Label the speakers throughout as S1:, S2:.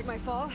S1: break my fall.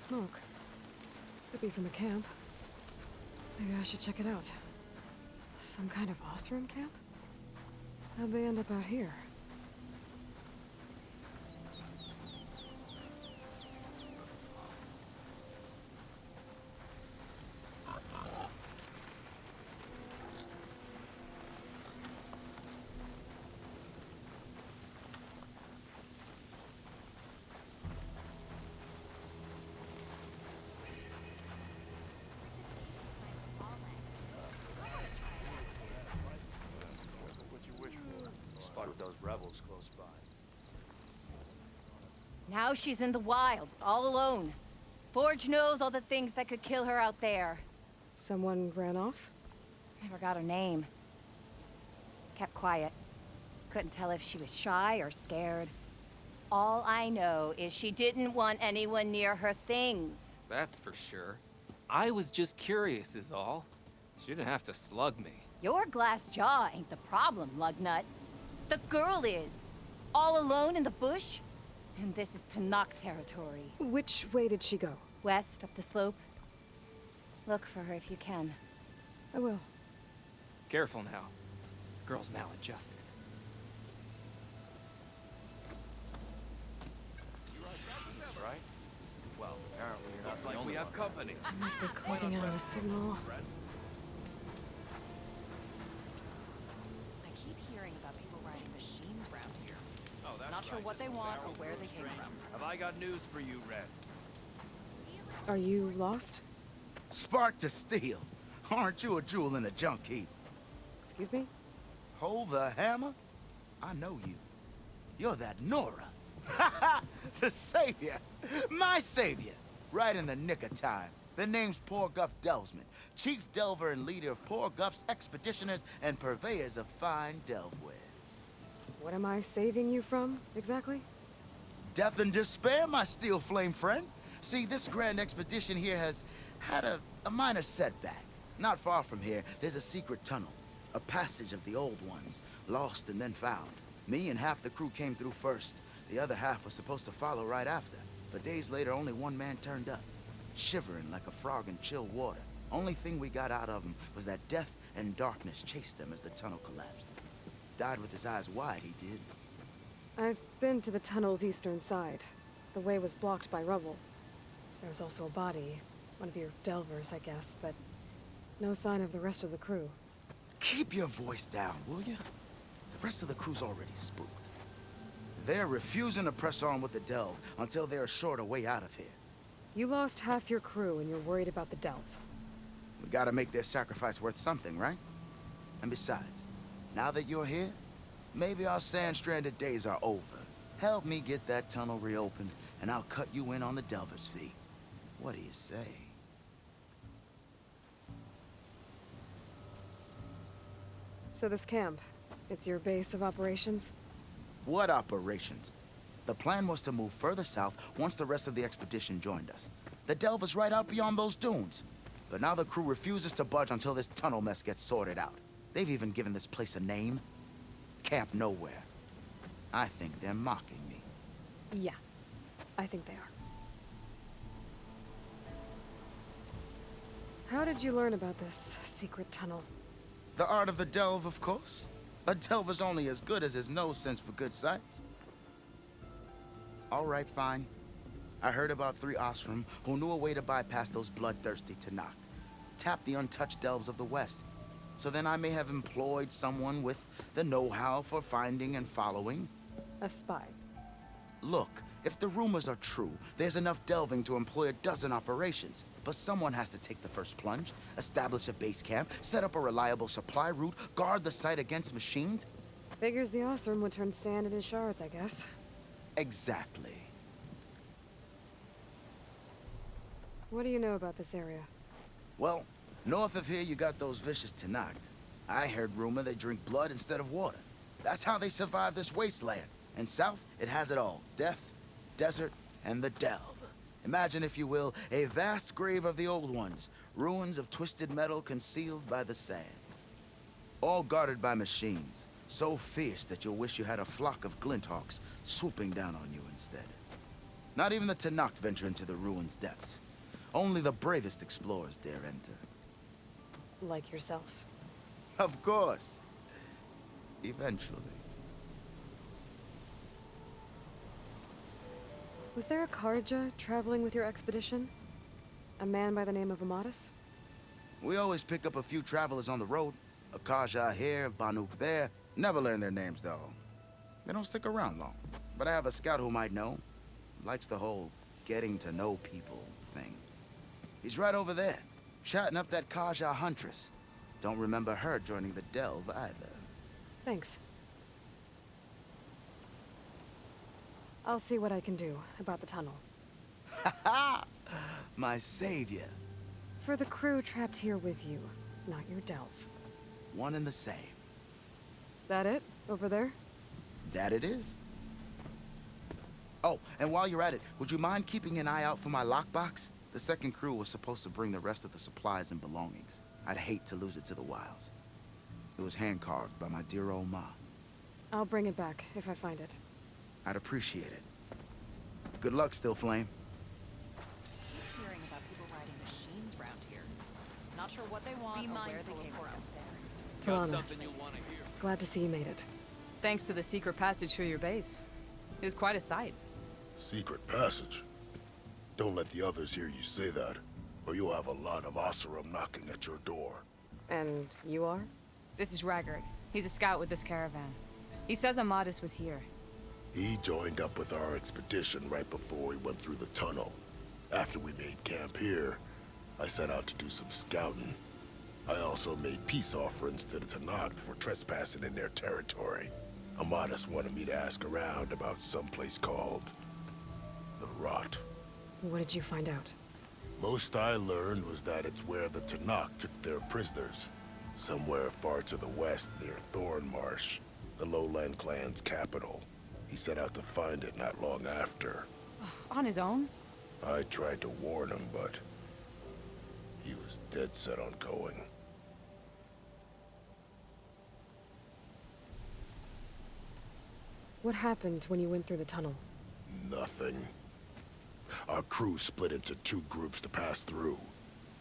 S1: Smoke. Could be from the camp. Maybe I should check it out. Some kind of Osram camp? How'd they end up out here?
S2: Spotted those rebels close by.
S3: Now she's in the wilds, all alone. Forge knows all the things that could kill her out there.
S1: Someone ran off?
S3: Never got her name. Kept quiet. Couldn't tell if she was shy or scared. All I know is she didn't want anyone near her things.
S4: That's for sure. I was just curious is all. She didn't have to slug me.
S3: Your glass jaw ain't the problem, lugnut. The girl is. All alone in the bush. And this is Tanakh territory.
S1: Which way did she go?
S3: West, up the slope. Look for her if you can.
S1: I will.
S4: Careful now. Girl's maladjusted.
S2: That's right. Well, apparently you're not like we have company.
S1: I must be closing in on a signal.
S5: I keep hearing about people riding machines around here.
S2: Oh, that's
S5: Not sure what they want or where they came from.
S2: Have I got news for you, Red?
S1: Are you lost?
S6: Spark to steel. Aren't you a jewel in a junk heap?
S1: Excuse me?
S6: Hold the hammer? I know you. You're that Nora. The savior. My savior. Right in the nick of time. The name's Poor Guff Delvesman, chief delver and leader of Poor Guff's expeditioners and purveyors of fine delve wares.
S1: What am I saving you from, exactly?
S6: Death and despair, my steel flame friend. See, this grand expedition here has had a minor setback. Not far from here, there's a secret tunnel. A passage of the old ones, lost and then found. Me and half the crew came through first. The other half was supposed to follow right after. But days later, only one man turned up, shivering like a frog in chill water. Only thing we got out of him was that death and darkness chased them as the tunnel collapsed. Died with his eyes wide, he did.
S1: I've been to the tunnel's eastern side. The way was blocked by rubble. There was also a body. One of your delvers, I guess, but no sign of the rest of the crew.
S6: Keep your voice down, will you? The rest of the crew's already spooked. They're refusing to press on with the delve until they're assured a way out of here.
S1: You lost half your crew and you're worried about the delve.
S6: We gotta make their sacrifice worth something, right? And besides, now that you're here, maybe our sand-stranded days are over. Help me get that tunnel reopened, and I'll cut you in on the delver's fee. What do you say?
S1: So this camp, it's your base of operations?
S6: What operations? The plan was to move further south once the rest of the expedition joined us. The delver's right out beyond those dunes. But now the crew refuses to budge until this tunnel mess gets sorted out. They've even given this place a name. Camp Nowhere. I think they're mocking me.
S1: Yeah, I think they are. How did you learn about this secret tunnel?
S6: The art of the delve, of course. A delver's only as good as his nose sense for good sights. All right, fine. I heard about 3 Osram who knew a way to bypass those bloodthirsty Tanakh. Tap the untouched delves of the West. So then I may have employed someone with the know-how for finding and following.
S1: A spy.
S6: Look, if the rumors are true, there's enough delving to employ a dozen operations. But someone has to take the first plunge, establish a base camp, set up a reliable supply route, guard the site against machines.
S1: Figures the Osram would turn sand into shards, I guess.
S6: Exactly.
S1: What do you know about this area?
S6: Well, north of here you got those vicious Tanakh. I heard rumor they drink blood instead of water. That's how they survive this wasteland. And south, it has it all. Death, desert, and the delve. Imagine, if you will, a vast grave of the old ones. Ruins of twisted metal concealed by the sands. All guarded by machines. So fierce that you'll wish you had a flock of glinthawks swooping down on you instead. Not even the Tanakh venture into the ruins' depths. Only the bravest explorers dare enter.
S1: Like yourself.
S6: Of course. Eventually.
S1: Was there a Kharja traveling with your expedition? A man by the name of Amadis?
S6: We always pick up a few travelers on the road. A Kaja here, Banuk there. Never learn their names, though. They don't stick around long. But I have a scout who might know. Likes the whole getting to know people thing. He's right over there, chatting up that Kaja huntress. Don't remember her joining the Delve either.
S1: Thanks. I'll see what I can do about the tunnel.
S6: Ha ha! My savior.
S1: For the crew trapped here with you, not your Delve.
S6: One and the same.
S1: That it? Over there?
S6: That it is. Oh, and while you're at it, would you mind keeping an eye out for my lockbox? The second crew was supposed to bring the rest of the supplies and belongings. I'd hate to lose it to the wilds. It was hand-carved by my dear old ma.
S1: I'll bring it back if I find it.
S6: I'd appreciate it. Good luck, Still Flame.
S5: Keep hearing about people riding machines around here. Not sure what they want or where they came from.
S1: Talana, glad to see you made it.
S7: Thanks to the secret passage through your base. It was quite a sight.
S8: Secret passage? Don't let the others hear you say that, or you'll have a lot of Oseram knocking at your door.
S1: And you are?
S7: This is Raggard. He's a scout with this caravan. He says Amadis was here.
S8: He joined up with our expedition right before we went through the tunnel. After we made camp here, I set out to do some scouting. I also made peace offerings to the Tanakh for trespassing in their territory. Amadis wanted me to ask around about some place called the Rot.
S1: What did you find out?
S8: Most I learned was that it's where the Tanakh took their prisoners. Somewhere far to the west near Thornmarsh, the Lowland clan's capital. He set out to find it not long after.
S7: On his own?
S8: I tried to warn him, but he was dead set on going.
S1: What happened when you went through the tunnel?
S8: Nothing. Our crew split into two groups to pass through.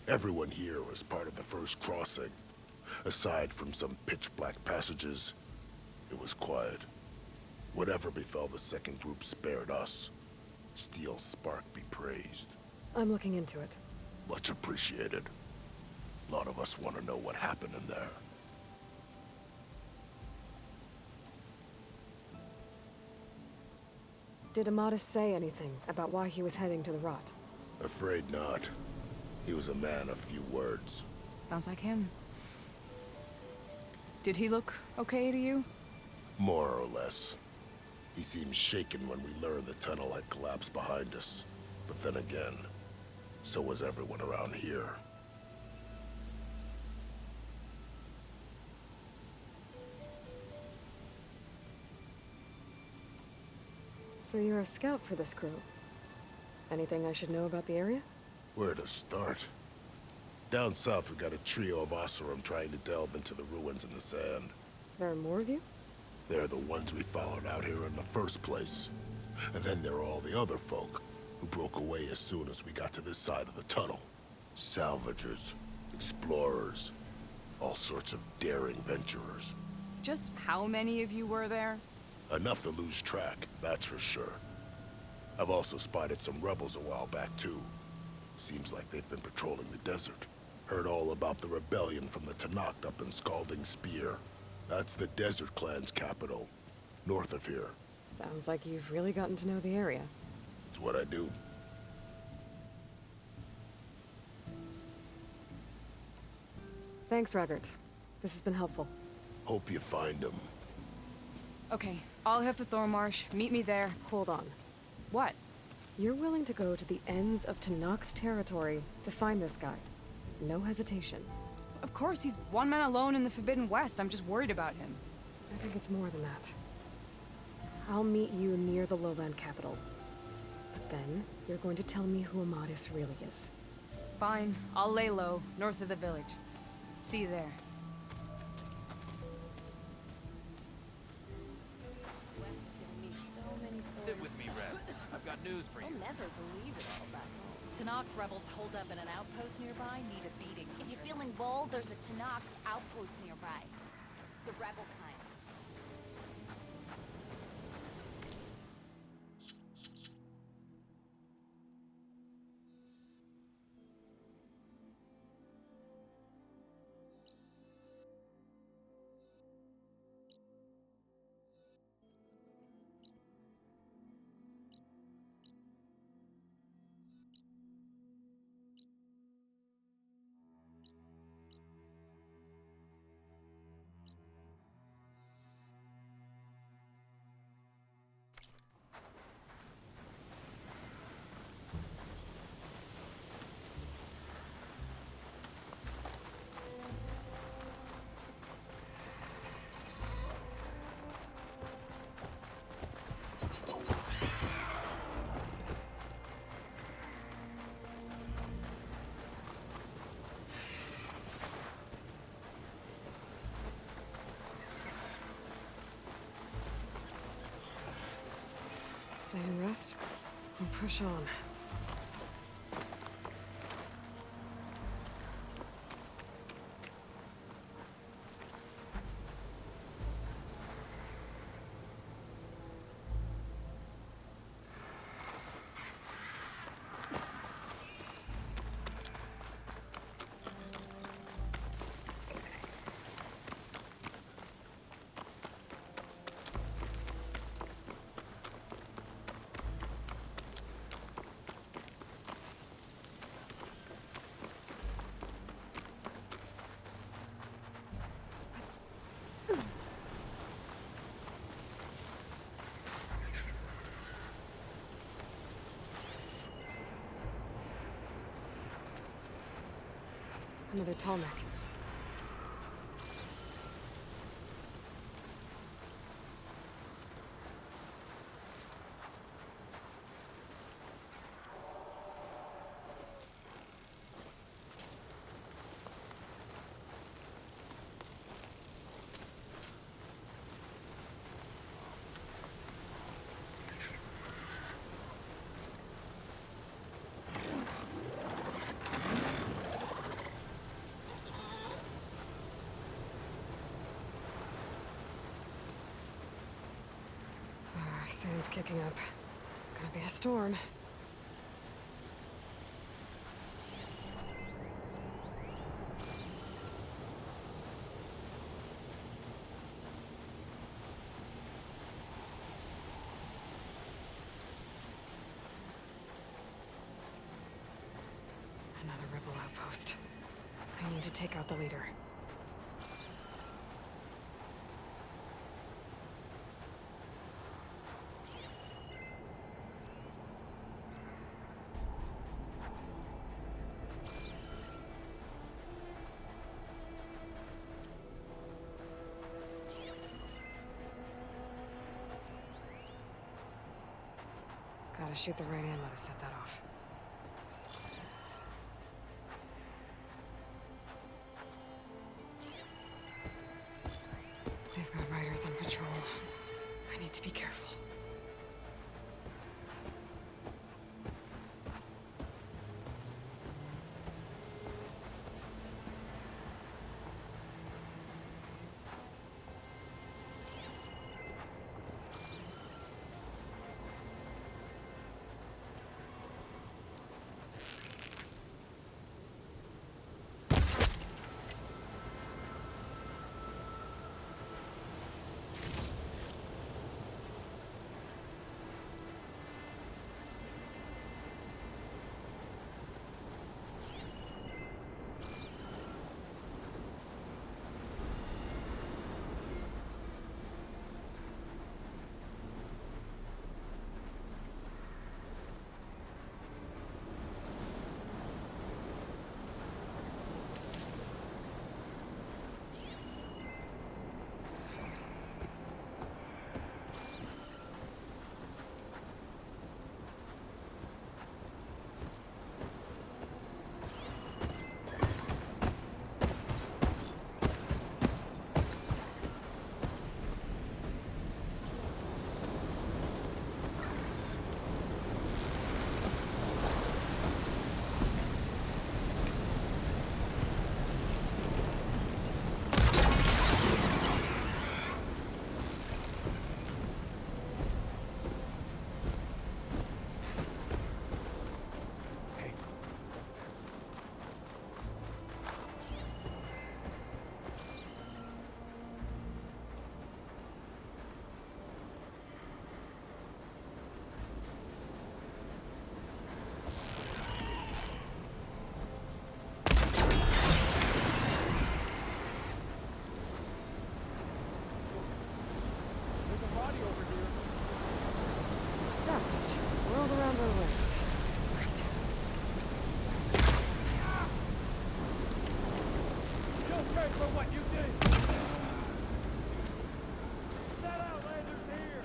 S8: Everyone here was part of the first crossing. Aside from some pitch-black passages, it was quiet. Whatever befell the second group spared us. Steel Spark be praised.
S1: I'm looking into it.
S8: Much appreciated. A lot of us want to know what happened in there.
S1: Did Amadis say anything about why he was heading to the Rot?
S8: Afraid not. He was a man of few words.
S7: Sounds like him. Did he look okay to you?
S8: More or less. He seemed shaken when we learned the tunnel had collapsed behind us. But then again, so was everyone around here.
S1: So you're a scout for this crew. Anything I should know about the area?
S8: Where to start? Down south, we got a trio of Oseram trying to delve into the ruins in the sand.
S1: There are more of you?
S8: They're the ones we followed out here in the first place. And then there are all the other folk, who broke away as soon as we got to this side of the tunnel. Salvagers, explorers, all sorts of daring venturers.
S7: Just how many of you were there?
S8: Enough to lose track, that's for sure. I've also spotted some rebels a while back, too. Seems like they've been patrolling the desert. Heard all about the rebellion from the Tanakh up in Scalding Spear. That's the Desert Clan's capital, north of here.
S1: Sounds like you've really gotten to know the area.
S8: It's what I do.
S1: Thanks, Raggart. This has been helpful.
S8: Hope you find them.
S7: Okay, I'll head for Thornmarsh. Meet me there.
S1: Hold on.
S7: What?
S1: You're willing to go to the ends of Tanakh's territory to find this guy. No hesitation.
S7: Of course, he's one man alone in the Forbidden West. I'm just worried about him.
S1: I think it's more than that. I'll meet you near the lowland capital. But then, you're going to tell me who Amadis really is.
S7: Fine, I'll lay low, north of the village. See you there.
S2: Sit with me, Red. I've got news for you.
S5: They'll never believe it all back home. Tanakh rebels holed up in an outpost nearby need a beating.
S9: If you're feeling bold, there's a Tanakh outpost nearby. The rebel kind.
S1: Stay and rest, and push on. Another tall neck. Sand's kicking up. Gonna be a storm. Another rebel outpost. I need to take out the leader. Gotta shoot the right ammo to set that off. They've got riders on patrol. I need to be careful. just whirled around our way. Right.
S2: You'll pay for what you did! That Outlander's here!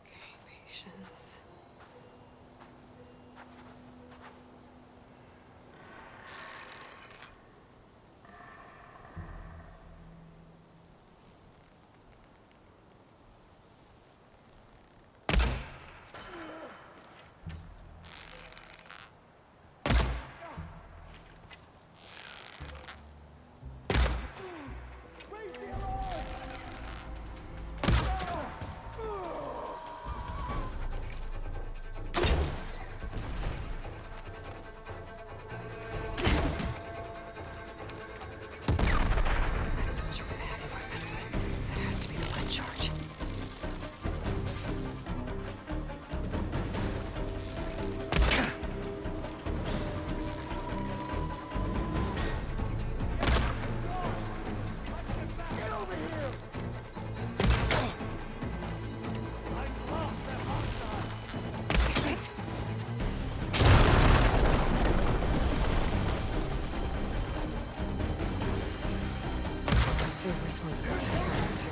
S1: Okay, patience. That soldier with a heavy weapon. That has to be the one in charge. Wait. Let's see if this one's got tags on it too.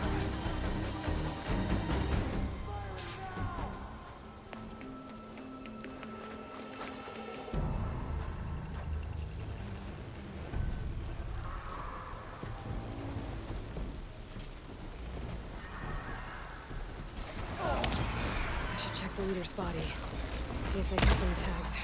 S1: I should check the leader's body. See if they kept any tags.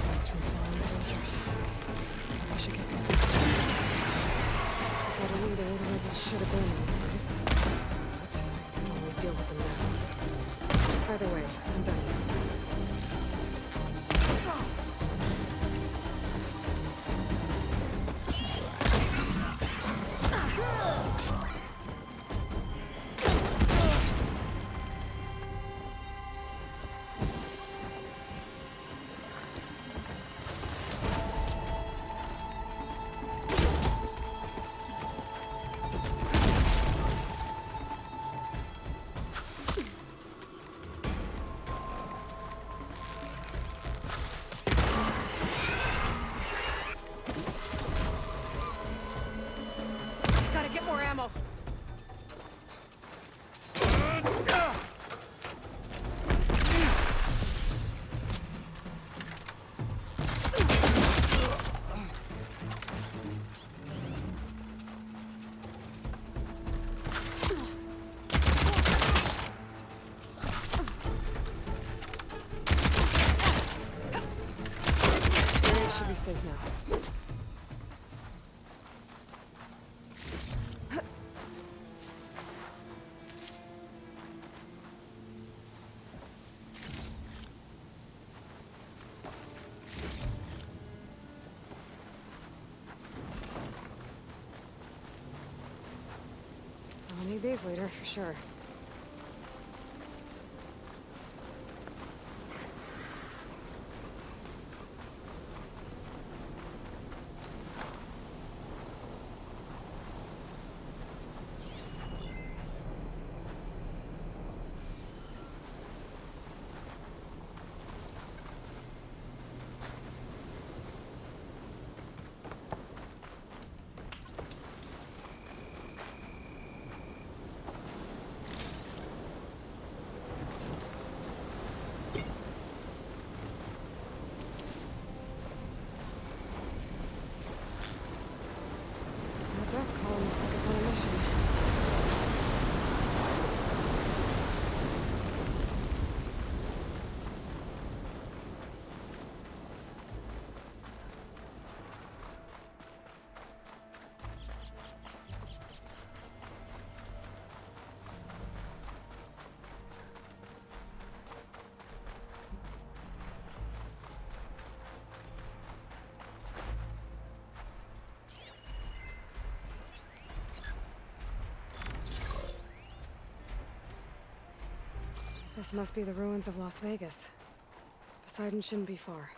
S1: Thanks from fallen soldiers. I should get these people. If I'd waited where this should have been in this place. But I can always deal with them now. Either way, I'm done. I'll need these later, for sure. The dust column looks like it's on a mission. This must be the ruins of Las Vegas. Poseidon shouldn't be far.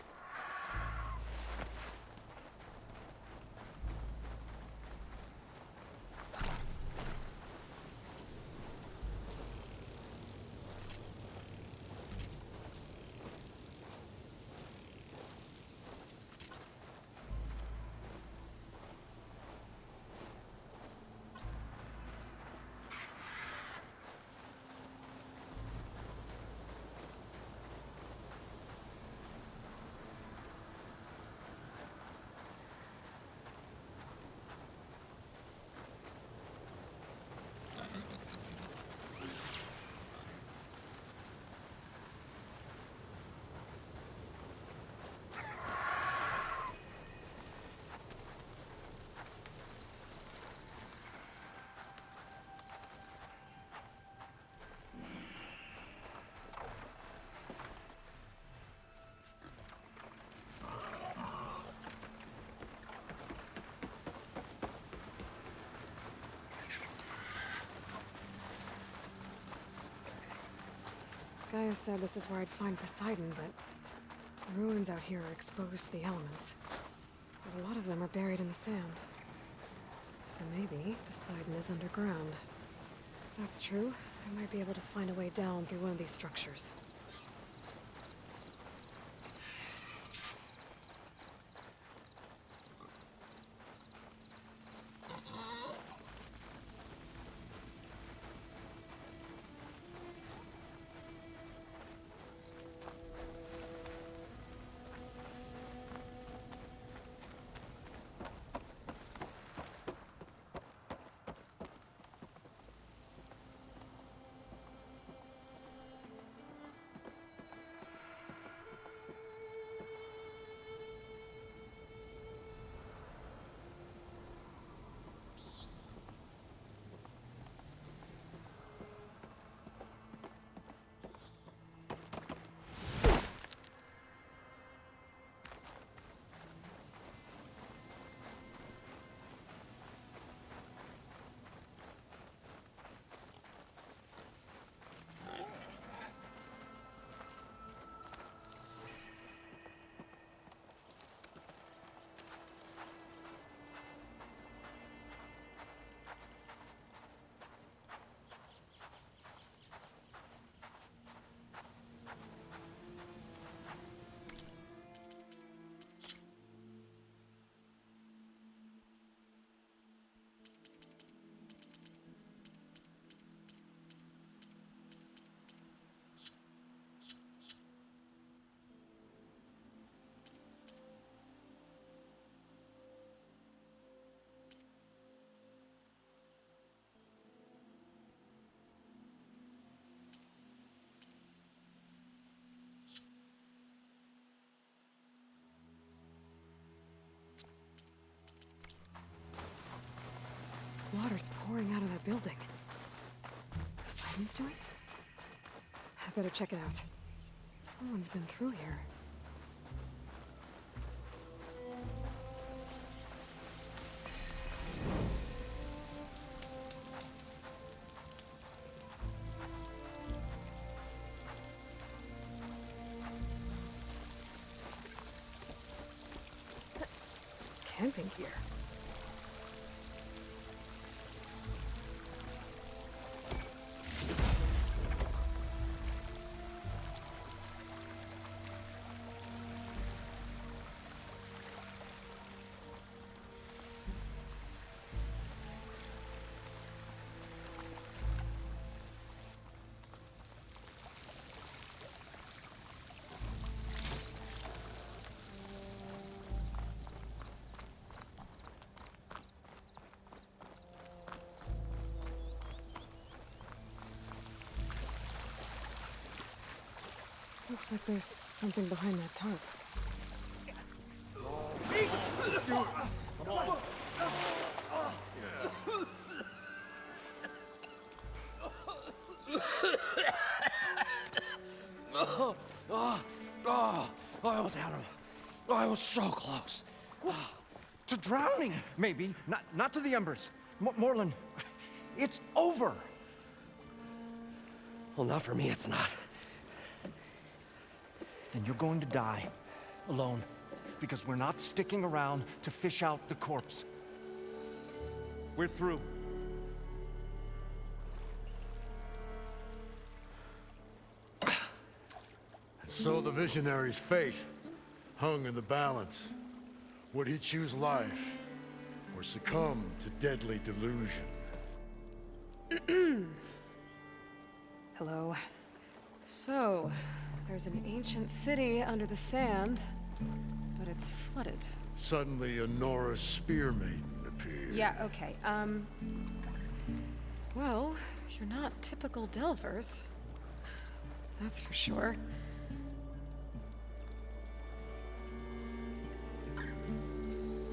S1: Gaia said this is where I'd find Poseidon, but the ruins out here are exposed to the elements. But a lot of them are buried in the sand. So maybe Poseidon is underground. If that's true, I might be able to find a way down through one of these structures. Water's pouring out of that building. Poseidon's doing? I better check it out. Someone's been through here. camping gear. Looks like there's something behind that tarp.
S10: I almost had him. I was so close.
S11: To drowning, maybe. Not to the embers. Moreland, it's over.
S10: Well, not for me, it's not.
S11: Then you're going to die. Alone. Because we're not sticking around to fish out the corpse. We're through.
S8: So the visionary's fate hung in the balance. Would he choose life or succumb to deadly delusion?
S1: Hello. So, there's an ancient city under the sand, but it's flooded.
S8: Suddenly, a Norris spear maiden appeared.
S1: Yeah, okay, well, you're not typical Delvers. That's for sure.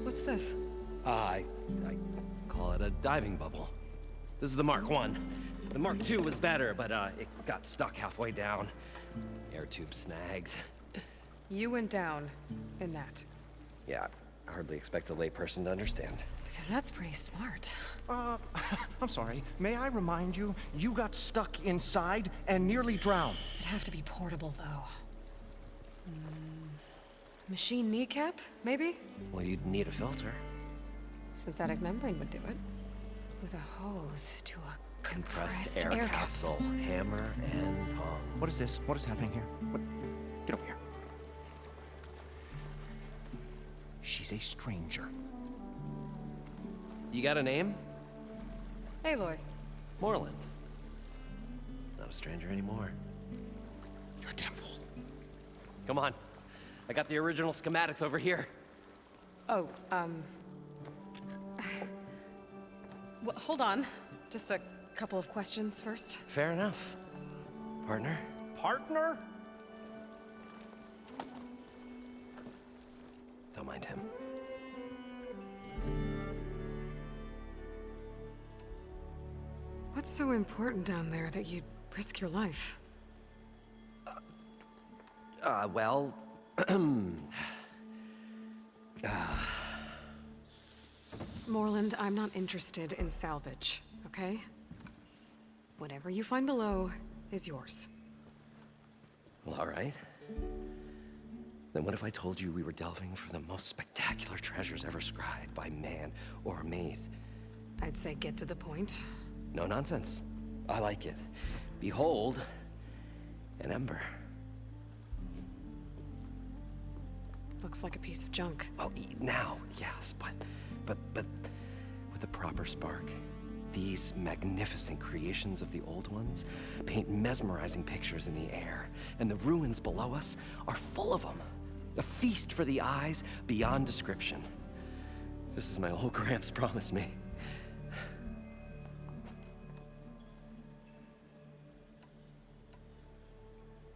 S1: What's this?
S10: I call it a diving bubble. This is the Mark I. The Mark II was better, but it got stuck halfway down. Air tube snagged.
S1: You went down in that.
S10: Yeah, I hardly expect a layperson to understand.
S1: Because that's pretty smart.
S11: I'm sorry. May I remind you, you got stuck inside and nearly drowned.
S1: It'd have to be portable, though. Machine kneecap, maybe?
S10: Well, you'd need a filter.
S1: Synthetic membrane would do it. With a hose to a
S10: Compressed air capsule. Hammer and tongs.
S11: What is this? What is happening here? What? Get over here. She's a stranger.
S10: You got a name?
S1: Aloy.
S10: Moreland. Not a stranger anymore.
S11: You're a damn fool.
S10: Come on. I got the original schematics over here.
S1: Oh, well, hold on. Just a couple of questions first.
S10: Fair enough. Partner?
S11: Partner?
S10: Don't mind him.
S1: What's so important down there that you'd risk your life?
S10: Well...
S1: Moreland, I'm not interested in salvage, okay? Whatever you find below is yours.
S10: Well, all right. Then what if I told you we were delving for the most spectacular treasures ever scribed by man or maid?
S1: I'd say get to the point.
S10: No nonsense. I like it. Behold, an ember.
S1: Looks like a piece of junk.
S10: Well, now, yes, but with a proper spark. These magnificent creations of the old ones paint mesmerizing pictures in the air, and the ruins below us are full of them. A feast for the eyes beyond description. Just as my old Gramps promised me.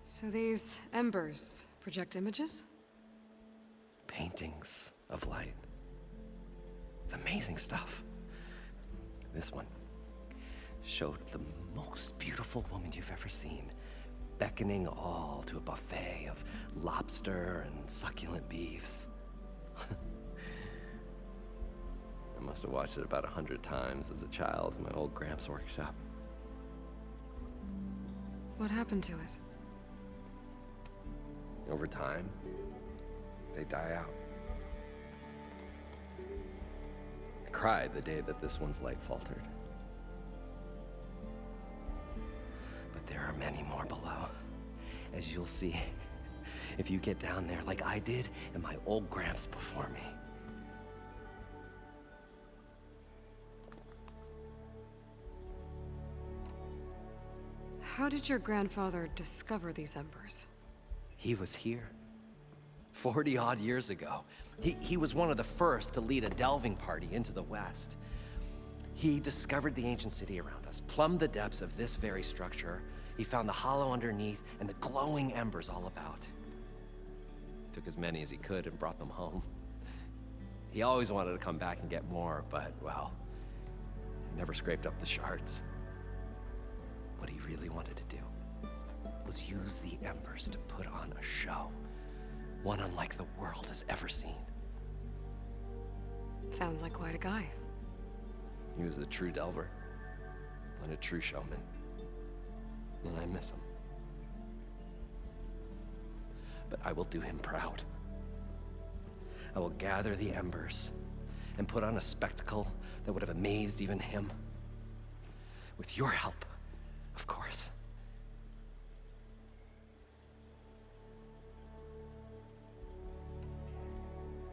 S1: So these embers project images?
S10: Paintings of light. It's amazing stuff. This one showed the most beautiful woman you've ever seen, beckoning all to a buffet of lobster and succulent beefs. I must have watched it about 100 times as a child in my old Gramps workshop.
S1: What happened to it?
S10: Over time, they die out. cried the day that this one's light faltered. But there are many more below, as you'll see if you get down there like I did and my old Gramps before me.
S1: How did your grandfather discover these embers?
S10: He was here 40-odd years ago. He was one of the first to lead a delving party into the West. He discovered the ancient city around us, plumbed the depths of this very structure. He found the hollow underneath and the glowing embers all about. Took as many as he could and brought them home. He always wanted to come back and get more, but, well, he never scraped up the shards. What he really wanted to do was use the embers to put on a show, one unlike the world has ever seen.
S1: Sounds like quite a guy.
S10: He was a true delver and a true showman, and I miss him. But I will do him proud. I will gather the embers and put on a spectacle that would have amazed even him. With your help, of course.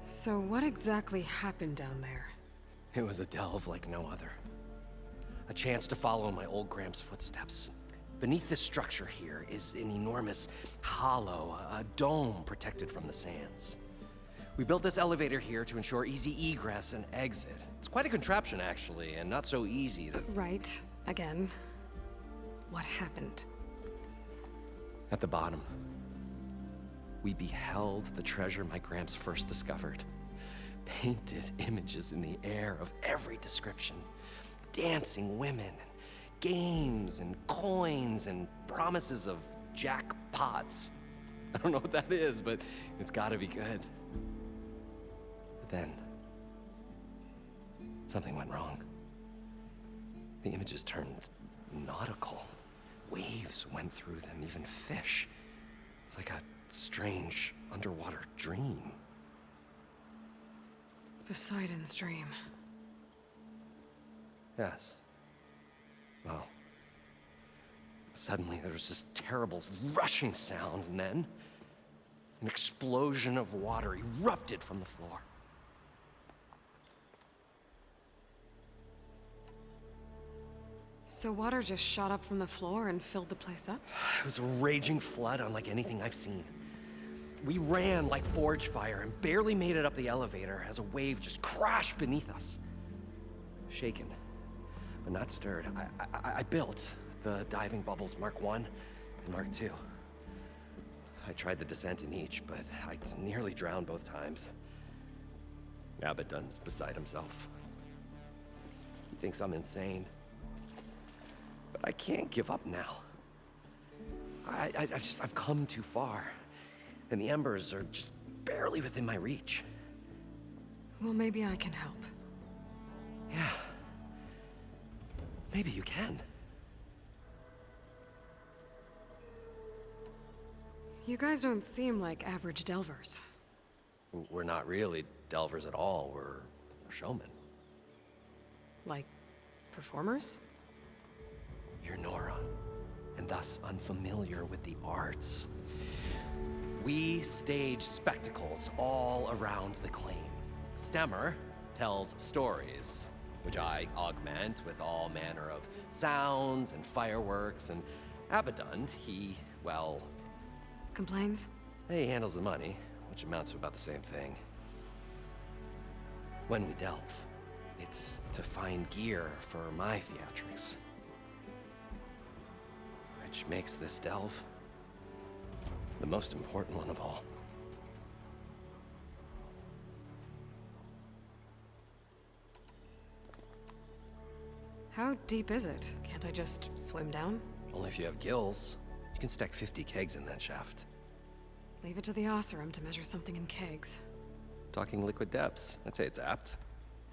S1: So what exactly happened down there?
S10: It was a delve like no other. A chance to follow in my old Gramps' footsteps. Beneath this structure here is an enormous hollow, a dome protected from the sands. We built this elevator here to ensure easy egress and exit. It's quite a contraption, actually, and not so easy to...
S1: Right. Again. What happened?
S10: At the bottom, we beheld the treasure my Gramps first discovered. Painted images in the air of every description. Dancing women, games and coins and promises of jackpots. I don't know what that is, but it's gotta be good. But then, something went wrong. The images turned nautical. Waves went through them, even fish. It's like a strange underwater dream.
S1: Poseidon's dream.
S10: Yes. Well, suddenly there was this terrible rushing sound, and then an explosion of water erupted from the floor.
S1: So water just shot up from the floor and filled the place up?
S10: It was a raging flood unlike anything I've seen. We ran like forge fire and barely made it up the elevator as a wave just crashed beneath us. Shaken, but not stirred, I built the diving bubbles Mark I and Mark II. I tried the descent in each, but I nearly drowned both times. Abaddon's beside himself. He thinks I'm insane. But I can't give up now. I've come too far. And the embers are just barely within my reach.
S1: Well, maybe I can help.
S10: Yeah. Maybe you can.
S1: You guys don't seem like average delvers.
S10: We're not really delvers at all. We're showmen.
S1: Like, performers?
S10: You're Nora, and thus unfamiliar with the arts. We stage spectacles all around the claim. Stemmer tells stories, which I augment with all manner of sounds and fireworks, and Abaddon, he, well...
S1: Complains?
S10: He handles the money, which amounts to about the same thing. When we delve, it's to find gear for my theatrics. Which makes this delve the most important one of all.
S1: How deep is it? Can't I just swim down?
S10: Only if you have gills. You can stack 50 kegs in that shaft.
S1: Leave it to the Oseram to measure something in kegs.
S10: Talking liquid depths, I'd say it's apt.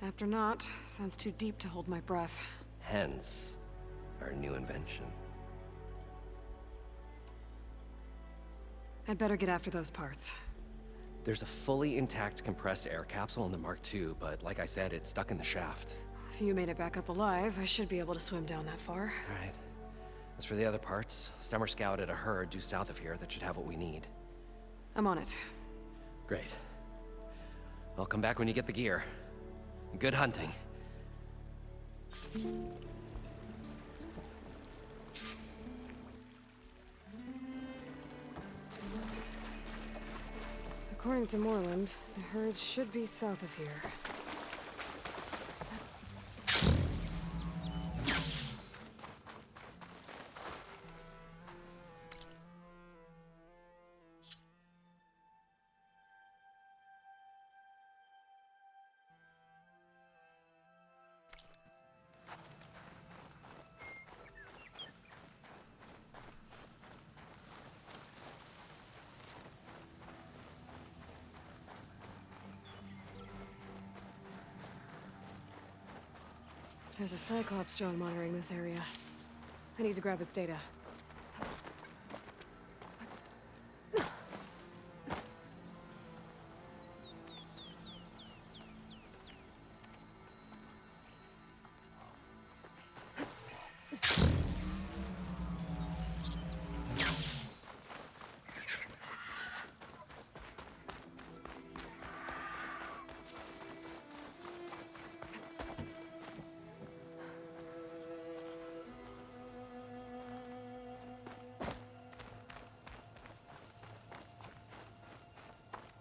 S1: Apt or not, sounds too deep to hold my breath.
S10: Hence, our new invention.
S1: I'd better get after those parts.
S10: There's a fully intact compressed air capsule in the Mark II, but like I said, it's stuck in the shaft.
S1: If you made it back up alive, I should be able to swim down that far.
S10: All right. As for the other parts, Stemmer scouted a herd due south of here that should have what we need.
S1: I'm on it.
S10: Great. I'll come back when you get the gear. Good hunting.
S1: According to Moreland, the herd should be south of here. There's a Cyclops drone monitoring this area. I need to grab its data.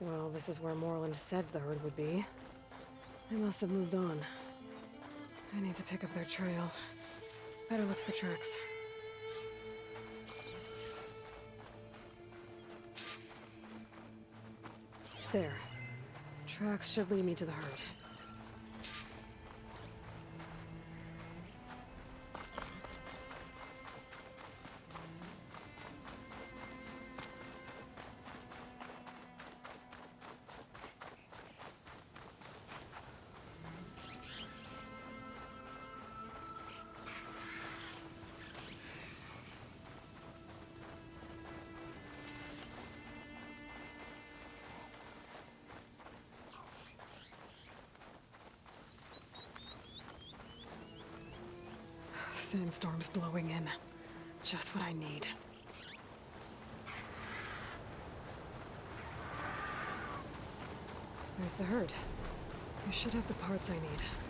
S1: Well, this is where Moreland said the herd would be. They must have moved on. I need to pick up their trail. Better look for tracks. There. Tracks should lead me to the herd. Sandstorm's blowing in. Just what I need. There's the herd. I should have the parts I need.